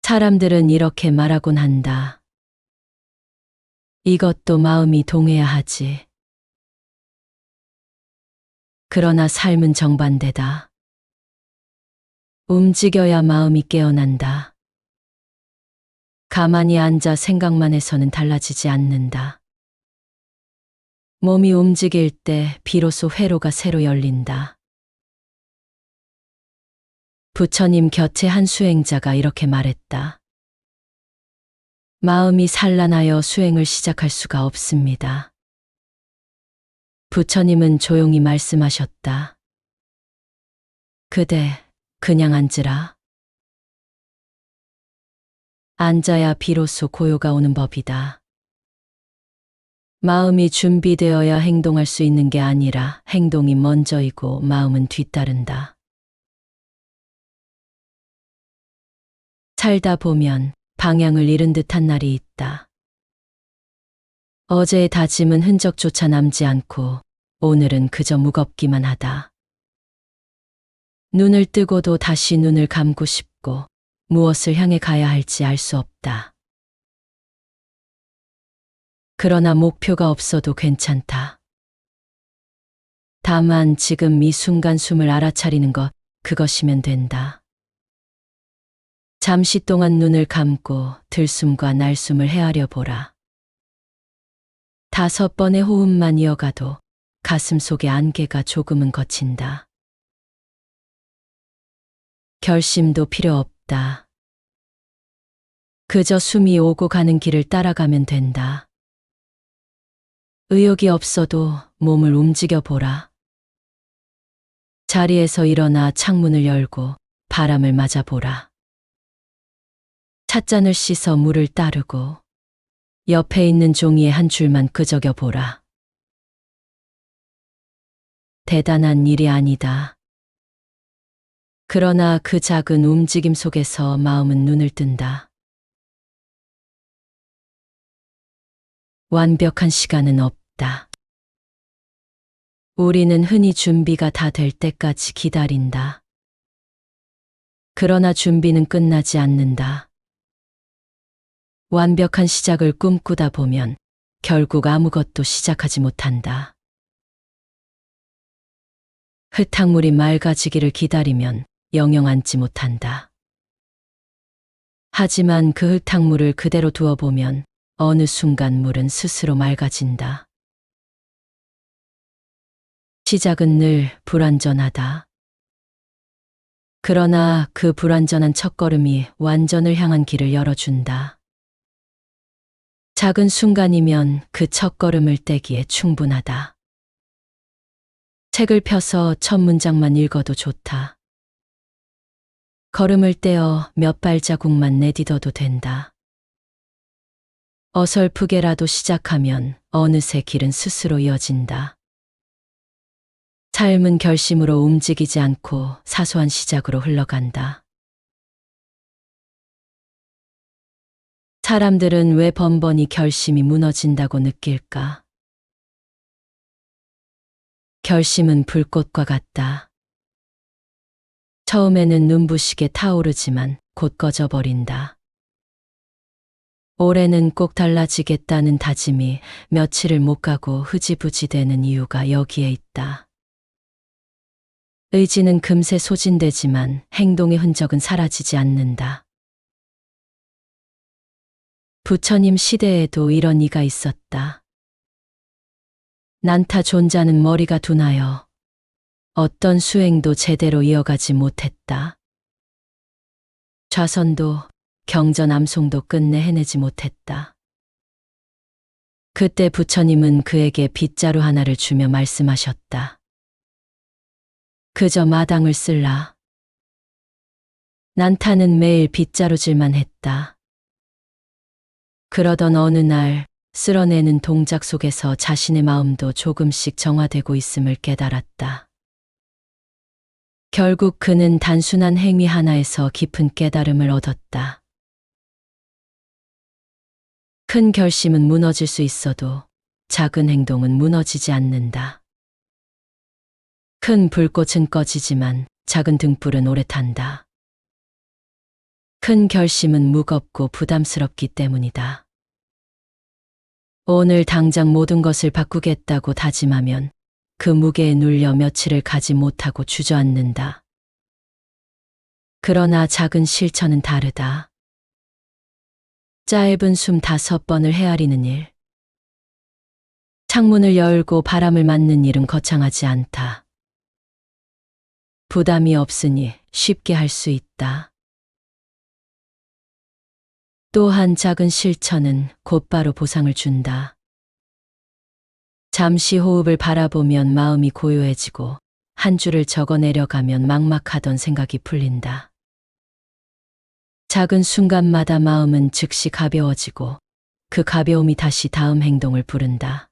사람들은 이렇게 말하곤 한다. 이것도 마음이 동해야 하지. 그러나 삶은 정반대다. 움직여야 마음이 깨어난다. 가만히 앉아 생각만 해서는 달라지지 않는다. 몸이 움직일 때 비로소 회로가 새로 열린다. 부처님 곁에 한 수행자가 이렇게 말했다. 마음이 산란하여 수행을 시작할 수가 없습니다. 부처님은 조용히 말씀하셨다. 그대, 그냥 앉으라. 앉아야 비로소 고요가 오는 법이다. 마음이 준비되어야 행동할 수 있는 게 아니라 행동이 먼저이고 마음은 뒤따른다. 살다 보면 방향을 잃은 듯한 날이 있다. 어제의 다짐은 흔적조차 남지 않고 오늘은 그저 무겁기만 하다. 눈을 뜨고도 다시 눈을 감고 싶고 무엇을 향해 가야 할지 알 수 없다. 그러나 목표가 없어도 괜찮다. 다만 지금 이 순간 숨을 알아차리는 것, 그것이면 된다. 잠시 동안 눈을 감고 들숨과 날숨을 헤아려 보라. 5번의 호흡만 이어가도 가슴 속의 안개가 조금은 걷힌다. 결심도 필요 없다. 그저 숨이 오고 가는 길을 따라가면 된다. 의욕이 없어도 몸을 움직여 보라. 자리에서 일어나 창문을 열고 바람을 맞아 보라. 찻잔을 씻어 물을 따르고 옆에 있는 종이에 한 줄만 끄적여 보라. 대단한 일이 아니다. 그러나 그 작은 움직임 속에서 마음은 눈을 뜬다. 완벽한 시간은 없다. 우리는 흔히 준비가 다 될 때까지 기다린다. 그러나 준비는 끝나지 않는다. 완벽한 시작을 꿈꾸다 보면 결국 아무것도 시작하지 못한다. 흙탕물이 맑아지기를 기다리면 영영 앉지 못한다. 하지만 그 흙탕물을 그대로 두어보면 어느 순간 물은 스스로 맑아진다. 시작은 늘 불완전하다. 그러나 그 불완전한 첫걸음이 완전을 향한 길을 열어준다. 작은 순간이면 그 첫걸음을 떼기에 충분하다. 책을 펴서 첫 문장만 읽어도 좋다. 걸음을 떼어 몇 발자국만 내딛어도 된다. 어설프게라도 시작하면 어느새 길은 스스로 이어진다. 삶은 결심으로 움직이지 않고 사소한 시작으로 흘러간다. 사람들은 왜 번번이 결심이 무너진다고 느낄까? 결심은 불꽃과 같다. 처음에는 눈부시게 타오르지만 곧 꺼져버린다. 올해는 꼭 달라지겠다는 다짐이 며칠을 못 가고 흐지부지 되는 이유가 여기에 있다. 의지는 금세 소진되지만 행동의 흔적은 사라지지 않는다. 부처님 시대에도 이런 이가 있었다. 난타 존자는 머리가 둔하여 어떤 수행도 제대로 이어가지 못했다. 좌선도 경전암송도 끝내 해내지 못했다. 그때 부처님은 그에게 빗자루 하나를 주며 말씀하셨다. 그저 마당을 쓸라. 난타는 매일 빗자루질만 했다. 그러던 어느 날 쓸어내는 동작 속에서 자신의 마음도 조금씩 정화되고 있음을 깨달았다. 결국 그는 단순한 행위 하나에서 깊은 깨달음을 얻었다. 큰 결심은 무너질 수 있어도 작은 행동은 무너지지 않는다. 큰 불꽃은 꺼지지만 작은 등불은 오래 탄다. 큰 결심은 무겁고 부담스럽기 때문이다. 오늘 당장 모든 것을 바꾸겠다고 다짐하면 그 무게에 눌려 며칠을 가지 못하고 주저앉는다. 그러나 작은 실천은 다르다. 짧은 숨 5번을 헤아리는 일. 창문을 열고 바람을 맞는 일은 거창하지 않다. 부담이 없으니 쉽게 할 수 있다. 또한 작은 실천은 곧바로 보상을 준다. 잠시 호흡을 바라보면 마음이 고요해지고 한 줄을 적어 내려가면 막막하던 생각이 풀린다. 작은 순간마다 마음은 즉시 가벼워지고 그 가벼움이 다시 다음 행동을 부른다.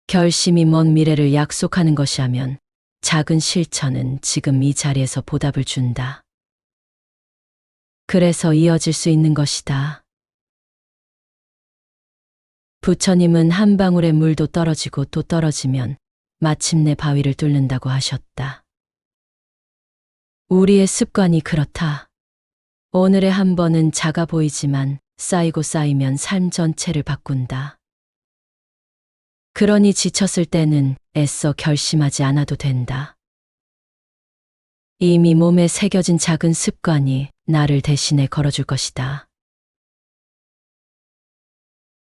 결심이 먼 미래를 약속하는 것이라면 작은 실천은 지금 이 자리에서 보답을 준다. 그래서 이어질 수 있는 것이다. 부처님은 한 방울의 물도 떨어지고 또 떨어지면 마침내 바위를 뚫는다고 하셨다. 우리의 습관이 그렇다. 오늘의 한 번은 작아 보이지만 쌓이고 쌓이면 삶 전체를 바꾼다. 그러니 지쳤을 때는 애써 결심하지 않아도 된다. 이미 몸에 새겨진 작은 습관이 나를 대신해 걸어줄 것이다.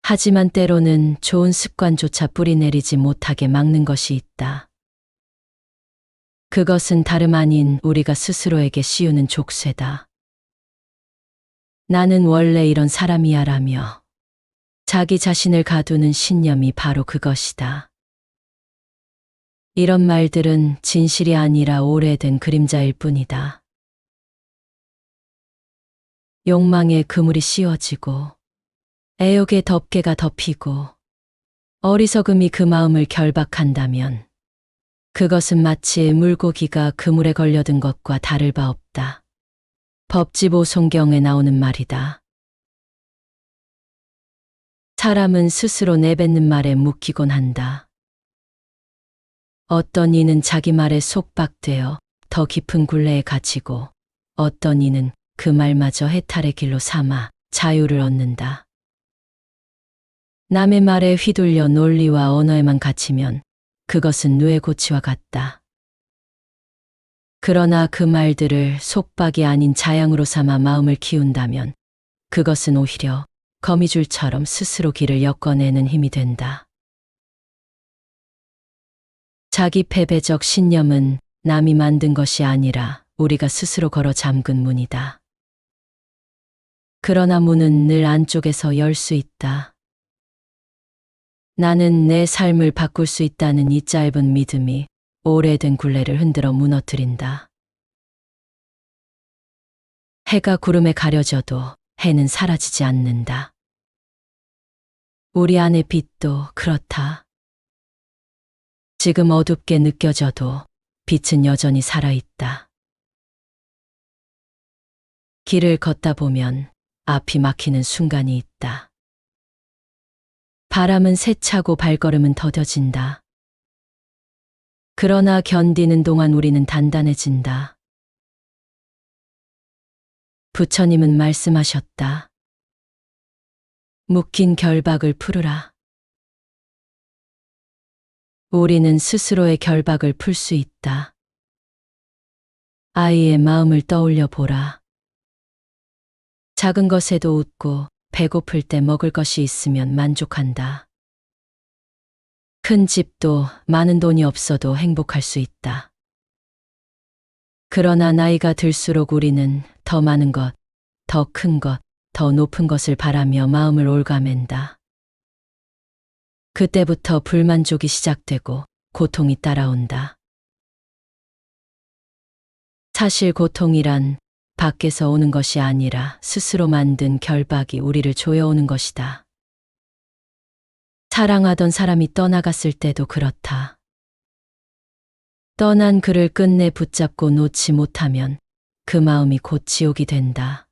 하지만 때로는 좋은 습관조차 뿌리내리지 못하게 막는 것이 있다. 그것은 다름 아닌 우리가 스스로에게 씌우는 족쇄다. 나는 원래 이런 사람이야 라며 자기 자신을 가두는 신념이 바로 그것이다. 이런 말들은 진실이 아니라 오래된 그림자일 뿐이다. 욕망의 그물이 씌워지고 애욕의 덮개가 덮이고 어리석음이 그 마음을 결박한다면 그것은 마치 물고기가 그물에 걸려든 것과 다를 바 없다. 법지보송경에 나오는 말이다. 사람은 스스로 내뱉는 말에 묶이곤 한다. 어떤 이는 자기 말에 속박되어 더 깊은 굴레에 갇히고 어떤 이는 그 말마저 해탈의 길로 삼아 자유를 얻는다. 남의 말에 휘둘려 논리와 언어에만 갇히면 그것은 누에고치와 같다. 그러나 그 말들을 속박이 아닌 자양으로 삼아 마음을 키운다면 그것은 오히려 거미줄처럼 스스로 길을 엮어내는 힘이 된다. 자기 패배적 신념은 남이 만든 것이 아니라 우리가 스스로 걸어 잠근 문이다. 그러나 문은 늘 안쪽에서 열 수 있다. 나는 내 삶을 바꿀 수 있다는 이 짧은 믿음이 오래된 굴레를 흔들어 무너뜨린다. 해가 구름에 가려져도 해는 사라지지 않는다. 우리 안의 빛도 그렇다. 지금 어둡게 느껴져도 빛은 여전히 살아있다. 길을 걷다 보면 앞이 막히는 순간이 있다. 바람은 세차고 발걸음은 더뎌진다. 그러나 견디는 동안 우리는 단단해진다. 부처님은 말씀하셨다. 묶인 결박을 풀으라. 우리는 스스로의 결박을 풀 수 있다. 아이의 마음을 떠올려 보라. 작은 것에도 웃고 배고플 때 먹을 것이 있으면 만족한다. 큰 집도 많은 돈이 없어도 행복할 수 있다. 그러나 나이가 들수록 우리는 더 많은 것, 더 큰 것, 더 높은 것을 바라며 마음을 옭아맨다. 그때부터 불만족이 시작되고 고통이 따라온다. 사실 고통이란 밖에서 오는 것이 아니라 스스로 만든 결박이 우리를 조여오는 것이다. 사랑하던 사람이 떠나갔을 때도 그렇다. 떠난 그를 끝내 붙잡고 놓지 못하면 그 마음이 곧 지옥이 된다.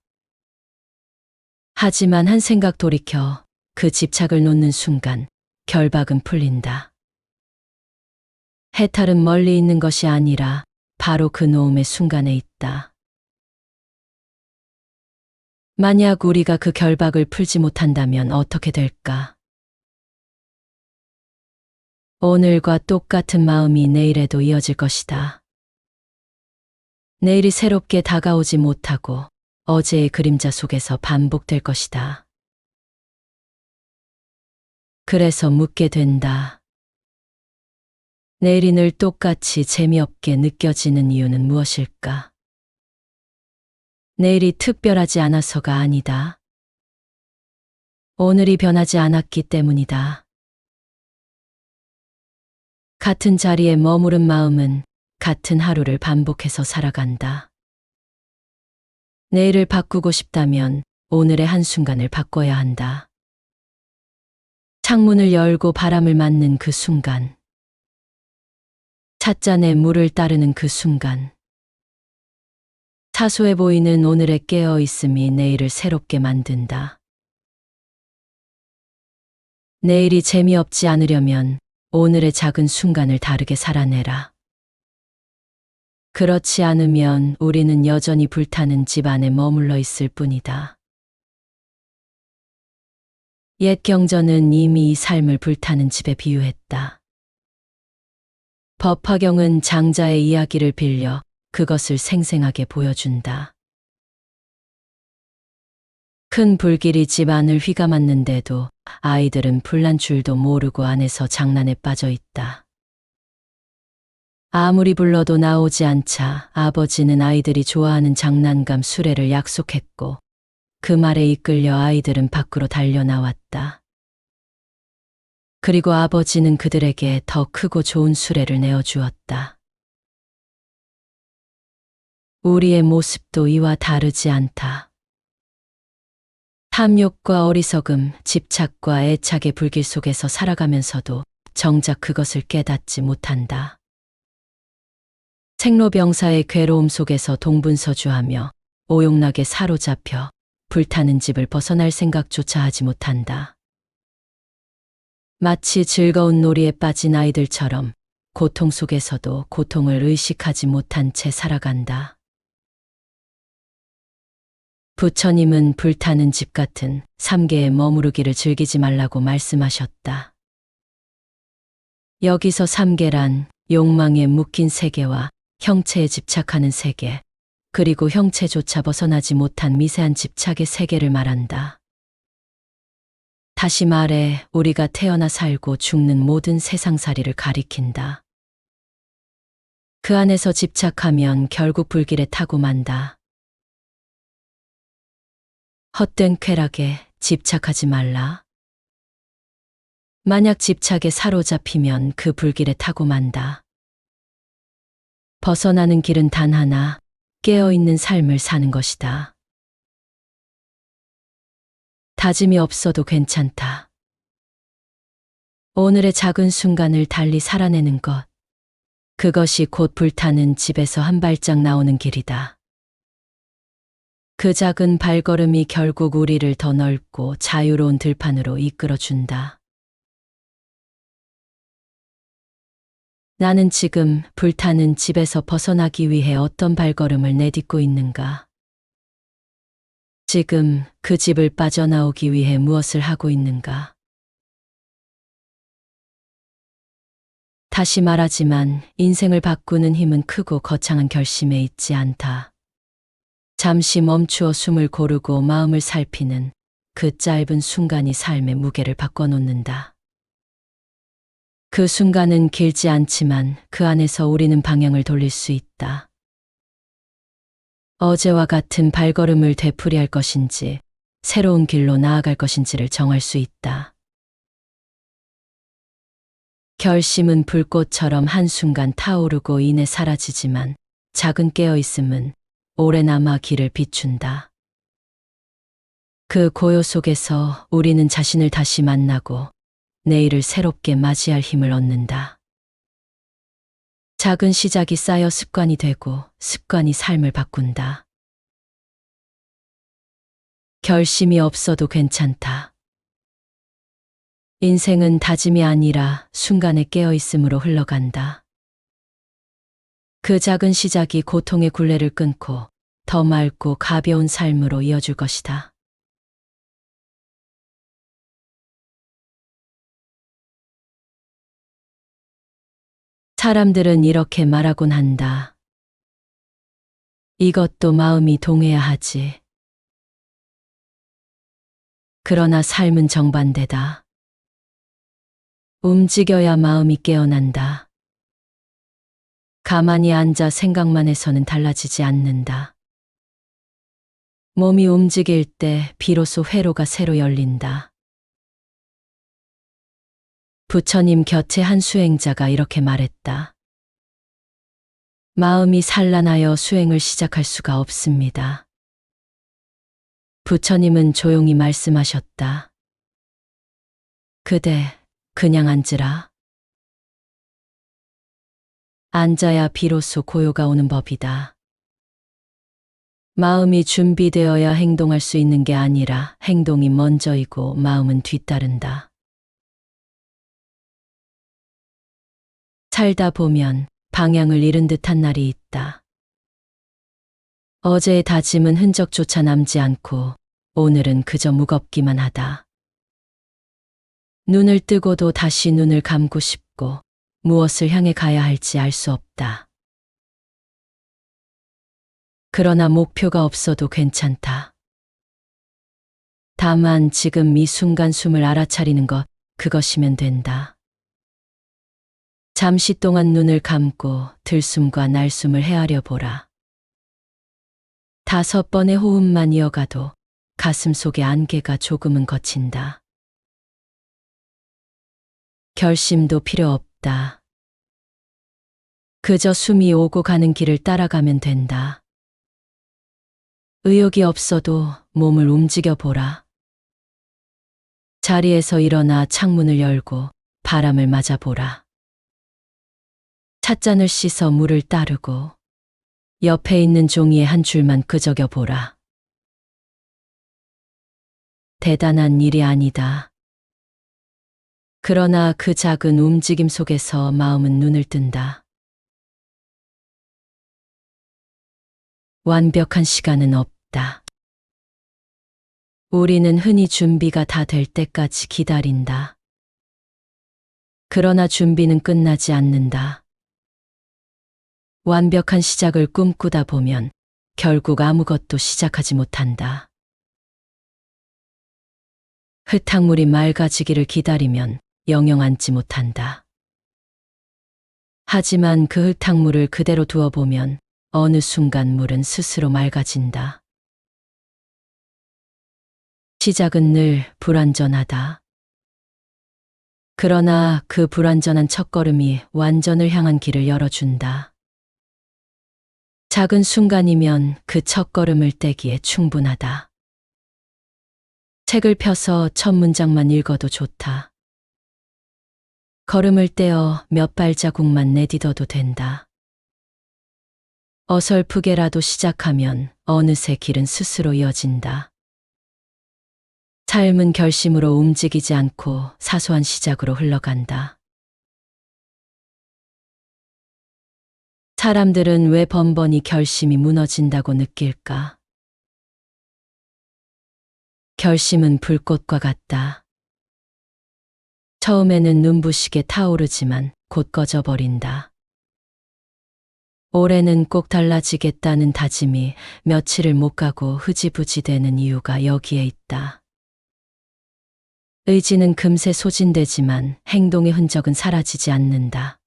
하지만 한 생각 돌이켜 그 집착을 놓는 순간 결박은 풀린다. 해탈은 멀리 있는 것이 아니라 바로 그 놓음의 순간에 있다. 만약 우리가 그 결박을 풀지 못한다면 어떻게 될까? 오늘과 똑같은 마음이 내일에도 이어질 것이다. 내일이 새롭게 다가오지 못하고 어제의 그림자 속에서 반복될 것이다. 그래서 묻게 된다. 내일이 늘 똑같이 재미없게 느껴지는 이유는 무엇일까? 내일이 특별하지 않아서가 아니다. 오늘이 변하지 않았기 때문이다. 같은 자리에 머무른 마음은 같은 하루를 반복해서 살아간다. 내일을 바꾸고 싶다면 오늘의 한순간을 바꿔야 한다. 창문을 열고 바람을 맞는 그 순간, 찻잔에 물을 따르는 그 순간, 사소해 보이는 오늘의 깨어 있음이 내일을 새롭게 만든다. 내일이 재미없지 않으려면 오늘의 작은 순간을 다르게 살아내라. 그렇지 않으면 우리는 여전히 불타는 집 안에 머물러 있을 뿐이다. 옛 경전은 이미 이 삶을 불타는 집에 비유했다. 법화경은 장자의 이야기를 빌려 그것을 생생하게 보여준다. 큰 불길이 집 안을 휘감았는데도 아이들은 불난 줄도 모르고 안에서 장난에 빠져 있다. 아무리 불러도 나오지 않자 아버지는 아이들이 좋아하는 장난감 수레를 약속했고 그 말에 이끌려 아이들은 밖으로 달려나왔다. 그리고 아버지는 그들에게 더 크고 좋은 수레를 내어주었다. 우리의 모습도 이와 다르지 않다. 탐욕과 어리석음, 집착과 애착의 불길 속에서 살아가면서도 정작 그것을 깨닫지 못한다. 생로병사의 괴로움 속에서 동분서주하며 오용락에 사로잡혀 불타는 집을 벗어날 생각조차 하지 못한다. 마치 즐거운 놀이에 빠진 아이들처럼 고통 속에서도 고통을 의식하지 못한 채 살아간다. 부처님은 불타는 집 같은 삼계에 머무르기를 즐기지 말라고 말씀하셨다. 여기서 삼계란 욕망에 묶인 세계와 형체에 집착하는 세계, 그리고 형체조차 벗어나지 못한 미세한 집착의 세계를 말한다. 다시 말해 우리가 태어나 살고 죽는 모든 세상살이를 가리킨다. 그 안에서 집착하면 결국 불길에 타고 만다. 헛된 쾌락에 집착하지 말라. 만약 집착에 사로잡히면 그 불길에 타고 만다. 벗어나는 길은 단 하나, 깨어있는 삶을 사는 것이다. 다짐이 없어도 괜찮다. 오늘의 작은 순간을 달리 살아내는 것, 그것이 곧 불타는 집에서 한 발짝 나오는 길이다. 그 작은 발걸음이 결국 우리를 더 넓고 자유로운 들판으로 이끌어준다. 나는 지금 불타는 집에서 벗어나기 위해 어떤 발걸음을 내딛고 있는가? 지금 그 집을 빠져나오기 위해 무엇을 하고 있는가? 다시 말하지만 인생을 바꾸는 힘은 크고 거창한 결심에 있지 않다. 잠시 멈추어 숨을 고르고 마음을 살피는 그 짧은 순간이 삶의 무게를 바꿔놓는다. 그 순간은 길지 않지만 그 안에서 우리는 방향을 돌릴 수 있다. 어제와 같은 발걸음을 되풀이할 것인지 새로운 길로 나아갈 것인지를 정할 수 있다. 결심은 불꽃처럼 한순간 타오르고 이내 사라지지만 작은 깨어있음은 오래 남아 길을 비춘다. 그 고요 속에서 우리는 자신을 다시 만나고 내일을 새롭게 맞이할 힘을 얻는다. 작은 시작이 쌓여 습관이 되고 습관이 삶을 바꾼다. 결심이 없어도 괜찮다. 인생은 다짐이 아니라 순간에 깨어있음으로 흘러간다. 그 작은 시작이 고통의 굴레를 끊고 더 맑고 가벼운 삶으로 이어줄 것이다. 사람들은 이렇게 말하곤 한다. 이것도 마음이 동해야 하지. 그러나 삶은 정반대다. 움직여야 마음이 깨어난다. 가만히 앉아 생각만 해서는 달라지지 않는다. 몸이 움직일 때 비로소 회로가 새로 열린다. 부처님 곁에 한 수행자가 이렇게 말했다. 마음이 산란하여 수행을 시작할 수가 없습니다. 부처님은 조용히 말씀하셨다. 그대, 그냥 앉으라. 앉아야 비로소 고요가 오는 법이다. 마음이 준비되어야 행동할 수 있는 게 아니라 행동이 먼저이고 마음은 뒤따른다. 살다 보면 방향을 잃은 듯한 날이 있다. 어제의 다짐은 흔적조차 남지 않고 오늘은 그저 무겁기만 하다. 눈을 뜨고도 다시 눈을 감고 싶고 무엇을 향해 가야 할지 알 수 없다. 그러나 목표가 없어도 괜찮다. 다만 지금 이 순간 숨을 알아차리는 것, 그것이면 된다. 잠시 동안 눈을 감고 들숨과 날숨을 헤아려 보라. 5번의 호흡만 이어가도 가슴 속의 안개가 조금은 걷힌다. 결심도 필요 없다. 그저 숨이 오고 가는 길을 따라가면 된다. 의욕이 없어도 몸을 움직여 보라. 자리에서 일어나 창문을 열고 바람을 맞아보라. 찻잔을 씻어 물을 따르고 옆에 있는 종이에 한 줄만 끄적여 보라. 대단한 일이 아니다. 그러나 그 작은 움직임 속에서 마음은 눈을 뜬다. 완벽한 시간은 없다. 우리는 흔히 준비가 다 될 때까지 기다린다. 그러나 준비는 끝나지 않는다. 완벽한 시작을 꿈꾸다 보면 결국 아무것도 시작하지 못한다. 흙탕물이 맑아지기를 기다리면 영영 앉지 못한다. 하지만 그 흙탕물을 그대로 두어보면 어느 순간 물은 스스로 맑아진다. 시작은 늘 불완전하다. 그러나 그 불완전한 첫걸음이 완전을 향한 길을 열어준다. 작은 순간이면 그 첫걸음을 떼기에 충분하다. 책을 펴서 첫 문장만 읽어도 좋다. 걸음을 떼어 몇 발자국만 내딛어도 된다. 어설프게라도 시작하면 어느새 길은 스스로 이어진다. 삶은 결심으로 움직이지 않고 사소한 시작으로 흘러간다. 사람들은 왜 번번이 결심이 무너진다고 느낄까? 결심은 불꽃과 같다. 처음에는 눈부시게 타오르지만 곧 꺼져버린다. 올해는 꼭 달라지겠다는 다짐이 며칠을 못 가고 흐지부지 되는 이유가 여기에 있다. 의지는 금세 소진되지만 행동의 흔적은 사라지지 않는다.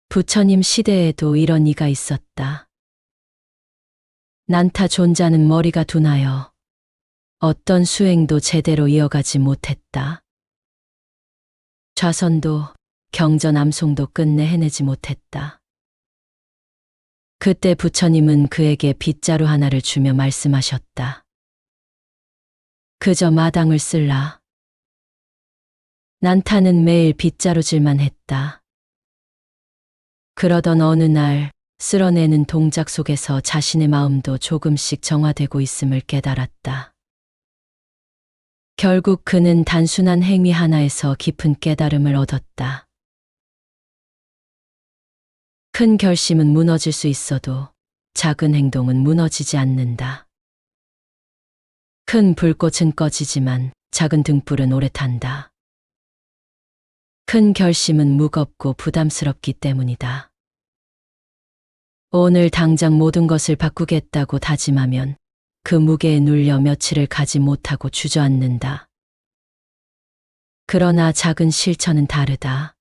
부처님 시대에도 이런 이가 있었다. 난타 존자는 머리가 둔하여 어떤 수행도 제대로 이어가지 못했다. 좌선도 경전암송도 끝내 해내지 못했다. 그때 부처님은 그에게 빗자루 하나를 주며 말씀하셨다. 그저 마당을 쓸라. 난타는 매일 빗자루질만 했다. 그러던 어느 날 쓸어내는 동작 속에서 자신의 마음도 조금씩 정화되고 있음을 깨달았다. 결국 그는 단순한 행위 하나에서 깊은 깨달음을 얻었다. 큰 결심은 무너질 수 있어도 작은 행동은 무너지지 않는다. 큰 불꽃은 꺼지지만 작은 등불은 오래 탄다. 큰 결심은 무겁고 부담스럽기 때문이다. 오늘 당장 모든 것을 바꾸겠다고 다짐하면 그 무게에 눌려 며칠을 가지 못하고 주저앉는다. 그러나 작은 실천은 다르다.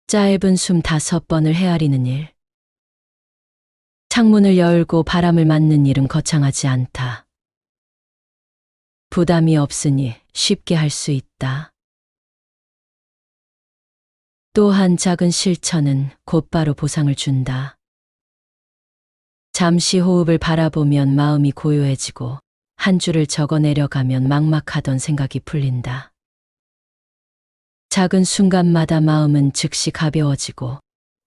짧은 숨 5번을 헤아리는 일. 창문을 열고 바람을 맞는 일은 거창하지 않다. 부담이 없으니 쉽게 할 수 있다. 또한 작은 실천은 곧바로 보상을 준다. 잠시 호흡을 바라보면 마음이 고요해지고 한 줄을 적어 내려가면 막막하던 생각이 풀린다. 작은 순간마다 마음은 즉시 가벼워지고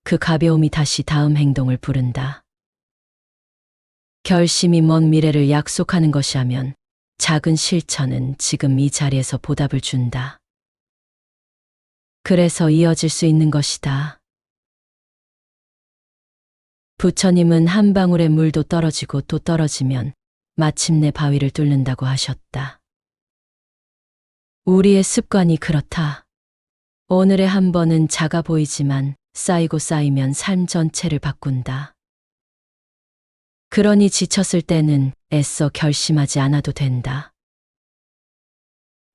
그 가벼움이 다시 다음 행동을 부른다. 결심이 먼 미래를 약속하는 것이라면 작은 실천은 지금 이 자리에서 보답을 준다. 그래서 이어질 수 있는 것이다. 부처님은 한 방울의 물도 떨어지고 또 떨어지면 마침내 바위를 뚫는다고 하셨다. 우리의 습관이 그렇다. 오늘의 한 번은 작아 보이지만 쌓이고 쌓이면 삶 전체를 바꾼다. 그러니 지쳤을 때는 애써 결심하지 않아도 된다.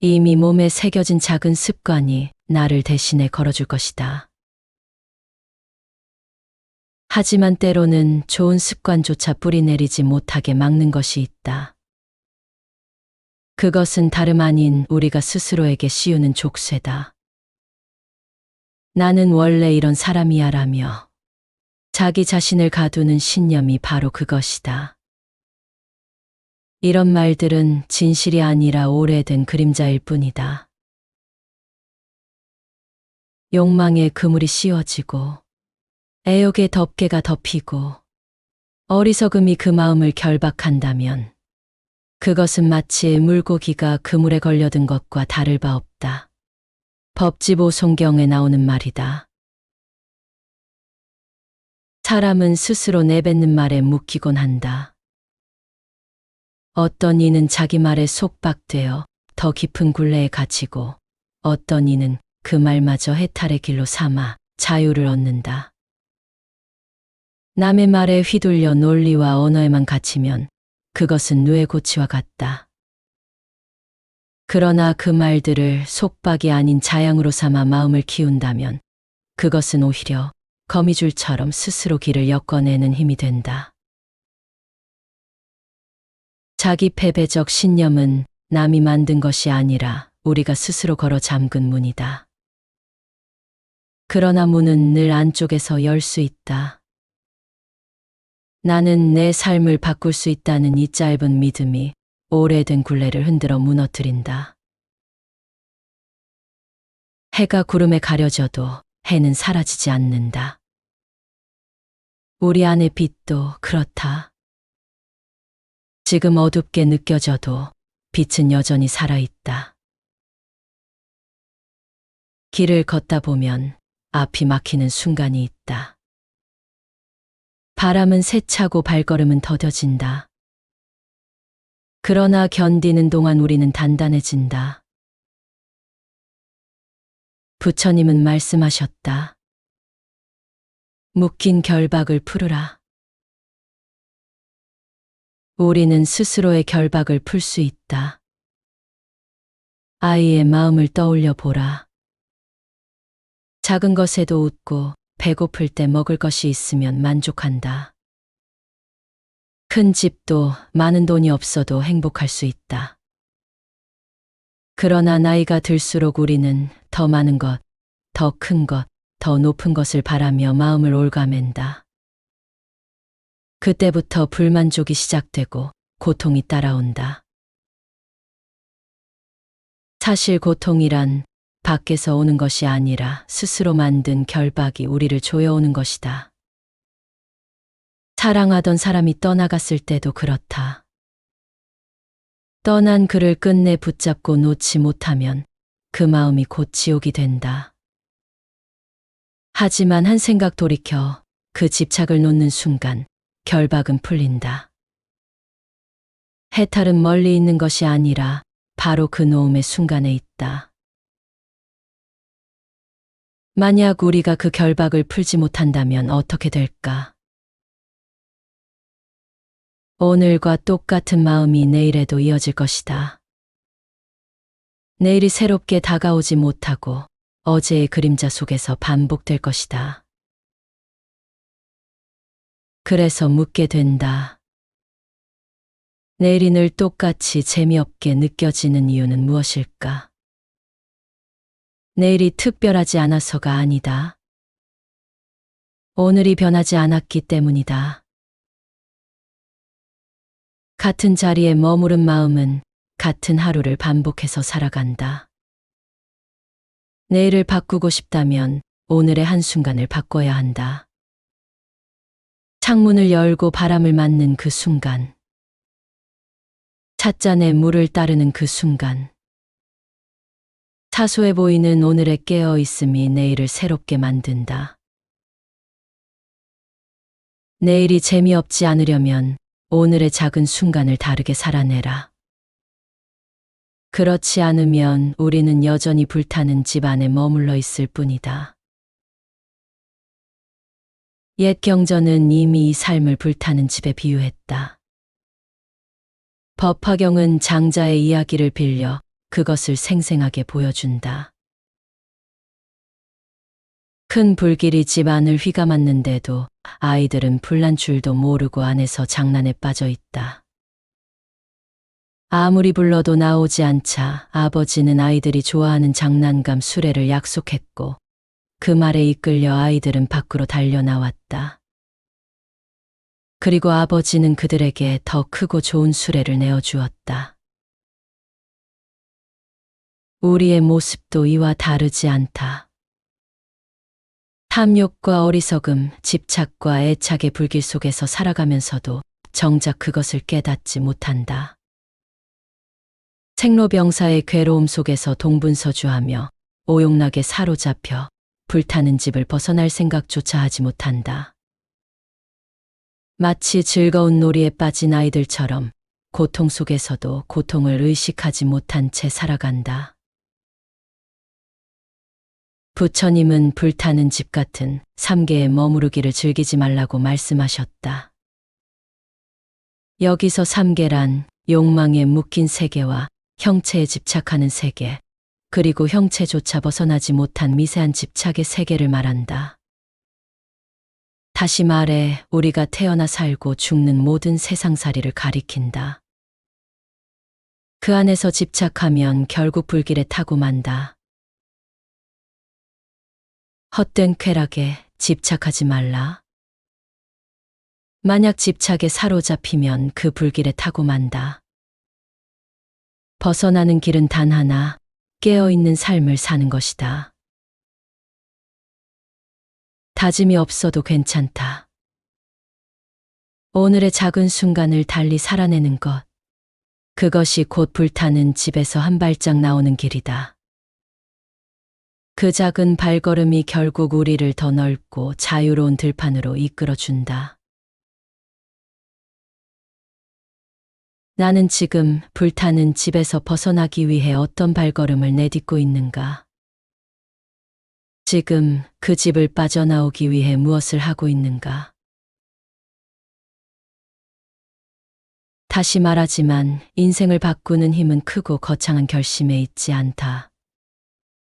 이미 몸에 새겨진 작은 습관이 나를 대신해 걸어줄 것이다. 하지만 때로는 좋은 습관조차 뿌리내리지 못하게 막는 것이 있다. 그것은 다름 아닌 우리가 스스로에게 씌우는 족쇄다. 나는 원래 이런 사람이야라며 자기 자신을 가두는 신념이 바로 그것이다. 이런 말들은 진실이 아니라 오래된 그림자일 뿐이다. 욕망의 그물이 씌워지고 애욕의 덮개가 덮이고 어리석음이 그 마음을 결박한다면 그것은 마치 물고기가 그물에 걸려든 것과 다를 바 없다. 법지보송경에 나오는 말이다. 사람은 스스로 내뱉는 말에 묶이곤 한다. 어떤 이는 자기 말에 속박되어 더 깊은 굴레에 갇히고 어떤 이는 그 말마저 해탈의 길로 삼아 자유를 얻는다. 남의 말에 휘둘려 논리와 언어에만 갇히면 그것은 누에고치와 같다. 그러나 그 말들을 속박이 아닌 자양으로 삼아 마음을 키운다면 그것은 오히려 거미줄처럼 스스로 길을 엮어내는 힘이 된다. 자기 패배적 신념은 남이 만든 것이 아니라 우리가 스스로 걸어 잠근 문이다. 그러나 문은 늘 안쪽에서 열 수 있다. 나는 내 삶을 바꿀 수 있다는 이 짧은 믿음이 오래된 굴레를 흔들어 무너뜨린다. 해가 구름에 가려져도 해는 사라지지 않는다. 우리 안의 빛도 그렇다. 지금 어둡게 느껴져도 빛은 여전히 살아있다. 길을 걷다 보면 앞이 막히는 순간이 있다. 바람은 세차고 발걸음은 더뎌진다. 그러나 견디는 동안 우리는 단단해진다. 부처님은 말씀하셨다. 묶인 결박을 풀으라. 우리는 스스로의 결박을 풀 수 있다. 아이의 마음을 떠올려 보라. 작은 것에도 웃고 배고플 때 먹을 것이 있으면 만족한다. 큰 집도 많은 돈이 없어도 행복할 수 있다. 그러나 나이가 들수록 우리는 더 많은 것, 더 큰 것, 더 높은 것을 바라며 마음을 옭아맨다. 그때부터 불만족이 시작되고 고통이 따라온다. 사실 고통이란 밖에서 오는 것이 아니라 스스로 만든 결박이 우리를 조여오는 것이다. 사랑하던 사람이 떠나갔을 때도 그렇다. 떠난 그를 끝내 붙잡고 놓지 못하면 그 마음이 곧 지옥이 된다. 하지만 한 생각 돌이켜 그 집착을 놓는 순간 결박은 풀린다. 해탈은 멀리 있는 것이 아니라 바로 그 놓음의 순간에 있다. 만약 우리가 그 결박을 풀지 못한다면 어떻게 될까? 오늘과 똑같은 마음이 내일에도 이어질 것이다. 내일이 새롭게 다가오지 못하고 어제의 그림자 속에서 반복될 것이다. 그래서 묻게 된다. 내일이 늘 똑같이 재미없게 느껴지는 이유는 무엇일까? 내일이 특별하지 않아서가 아니다. 오늘이 변하지 않았기 때문이다. 같은 자리에 머무른 마음은 같은 하루를 반복해서 살아간다. 내일을 바꾸고 싶다면 오늘의 한순간을 바꿔야 한다. 창문을 열고 바람을 맞는 그 순간. 찻잔에 물을 따르는 그 순간. 사소해 보이는 오늘의 깨어 있음이 내일을 새롭게 만든다. 내일이 재미없지 않으려면 오늘의 작은 순간을 다르게 살아내라. 그렇지 않으면 우리는 여전히 불타는 집 안에 머물러 있을 뿐이다. 옛 경전은 이미 이 삶을 불타는 집에 비유했다. 법화경은 장자의 이야기를 빌려 그것을 생생하게 보여준다. 큰 불길이 집 안을 휘감았는데도 아이들은 불난 줄도 모르고 안에서 장난에 빠져 있다. 아무리 불러도 나오지 않자 아버지는 아이들이 좋아하는 장난감 수레를 약속했고 그 말에 이끌려 아이들은 밖으로 달려나왔다. 그리고 아버지는 그들에게 더 크고 좋은 수레를 내어주었다. 우리의 모습도 이와 다르지 않다. 탐욕과 어리석음, 집착과 애착의 불길 속에서 살아가면서도 정작 그것을 깨닫지 못한다. 생로병사의 괴로움 속에서 동분서주하며 오용락에 사로잡혀 불타는 집을 벗어날 생각조차 하지 못한다. 마치 즐거운 놀이에 빠진 아이들처럼 고통 속에서도 고통을 의식하지 못한 채 살아간다. 부처님은 불타는 집 같은 삼계에 머무르기를 즐기지 말라고 말씀하셨다. 여기서 삼계란 욕망에 묶인 세계와 형체에 집착하는 세계, 그리고 형체조차 벗어나지 못한 미세한 집착의 세계를 말한다. 다시 말해 우리가 태어나 살고 죽는 모든 세상살이를 가리킨다. 그 안에서 집착하면 결국 불길에 타고 만다. 헛된 쾌락에 집착하지 말라. 만약 집착에 사로잡히면 그 불길에 타고 만다. 벗어나는 길은 단 하나, 깨어있는 삶을 사는 것이다. 다짐이 없어도 괜찮다. 오늘의 작은 순간을 달리 살아내는 것. 그것이 곧 불타는 집에서 한 발짝 나오는 길이다. 그 작은 발걸음이 결국 우리를 더 넓고 자유로운 들판으로 이끌어준다. 나는 지금 불타는 집에서 벗어나기 위해 어떤 발걸음을 내딛고 있는가? 지금 그 집을 빠져나오기 위해 무엇을 하고 있는가? 다시 말하지만 인생을 바꾸는 힘은 크고 거창한 결심에 있지 않다.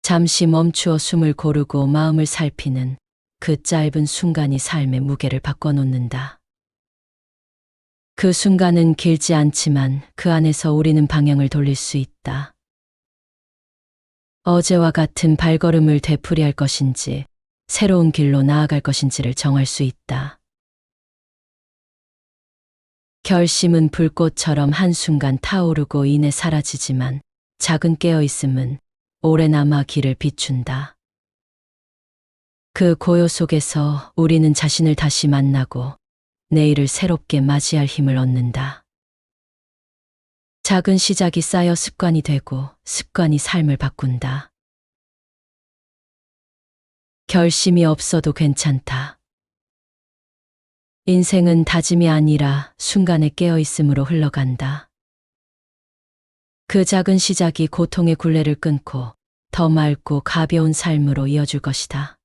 잠시 멈추어 숨을 고르고 마음을 살피는 그 짧은 순간이 삶의 무게를 바꿔놓는다. 그 순간은 길지 않지만 그 안에서 우리는 방향을 돌릴 수 있다. 어제와 같은 발걸음을 되풀이할 것인지 새로운 길로 나아갈 것인지를 정할 수 있다. 결심은 불꽃처럼 한순간 타오르고 이내 사라지지만 작은 깨어있음은 오래 남아 길을 비춘다. 그 고요 속에서 우리는 자신을 다시 만나고 내일을 새롭게 맞이할 힘을 얻는다. 작은 시작이 쌓여 습관이 되고 습관이 삶을 바꾼다. 결심이 없어도 괜찮다. 인생은 다짐이 아니라 순간에 깨어있음으로 흘러간다. 그 작은 시작이 고통의 굴레를 끊고 더 맑고 가벼운 삶으로 이어줄 것이다.